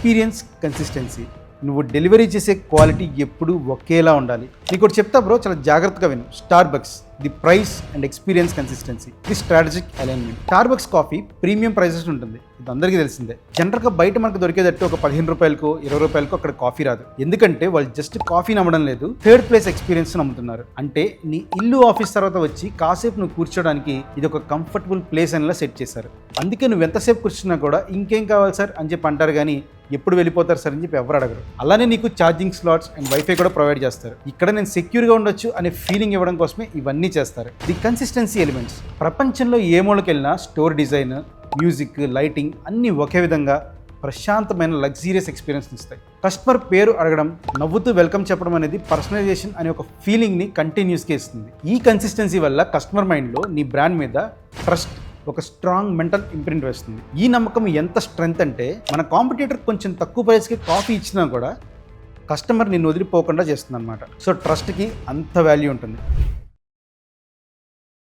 Experience consistency. నువ్వు delivery చేసే quality ఎప్పుడూ ఒకేలా ఉండాలి. నీకు ఒకటి చెప్తా బ్రో, చాలా జాగ్రత్తగా విను. Starbucks, the price and experience consistency, the strategic alignment. Starbucks coffee premium prices ఉంటుంది, ఇది అందరికీ తెలిసిందే. జనరల్గా బయట మనకు దొరికేటట్టు ఒక 15 రూపాయలకు 20 రూపాయలకు అక్కడ కాఫీ రాదు. ఎందుకంటే వాళ్ళు జస్ట్ కాఫీ నమ్మడం లేదు, థర్డ్ ప్లేస్ ఎక్స్పీరియన్స్ నమ్ముతున్నారు. అంటే నీ ఇల్లు ఆఫీస్ తర్వాత వచ్చి కాసేపు నువ్వు కూర్చోడానికి ఇది ఒక కంఫర్టబుల్ ప్లేస్ అనేలా సెట్ చేశారు. అందుకే నువ్వు ఎంతసేపు కూర్చున్నా కూడా ఇంకేం కావాలి సార్ అని చెప్పి అంటారు, కానీ ఎప్పుడు వెళ్ళిపోతారు సార్ అని చెప్పి ఎవరు అడగరు. అలానే నీకు ఛార్జింగ్ స్లాట్స్ అండ్ వైఫై కూడా ప్రొవైడ్ చేస్తారు. ఇక్కడ నేను సెక్యూర్గా ఉండొచ్చు అనే ఫీలింగ్ ఇవ్వడం కోసమే ఇవన్నీ చేస్తారు. The consistency elements. ప్రపంచంలో ఏ మూలకి వెళ్ళినా స్టోర్ డిజైన్, మ్యూజిక్, లైటింగ్ అన్నీ ఒకే విధంగా ప్రశాంతమైన లగ్జీరియస్ ఎక్స్పీరియన్స్ ఇస్తాయి. కస్టమర్ పేరు అడగడం, నవ్వుతూ వెల్కమ్ చెప్పడం అనేది పర్సనలైజేషన్ అనే ఒక ఫీలింగ్ని కంటిన్యూస్గా ఇస్తుంది. ఈ కన్సిస్టెన్సీ వల్ల కస్టమర్ మైండ్లో నీ బ్రాండ్ మీద ట్రస్ట్, ఒక స్ట్రాంగ్ మెంటల్ ఇంప్రింట్ వేస్తుంది. ఈ నమ్మకం ఎంత స్ట్రెంగ్త్ అంటే మన కాంపిటీటర్ కొంచెం తక్కువ ప్రైస్కి కాఫీ ఇచ్చినా కూడా కస్టమర్ నిన్ను వదిలిపోకుండా చేస్తుంది అనమాట. సో ట్రస్ట్కి అంత వాల్యూ ఉంటుంది.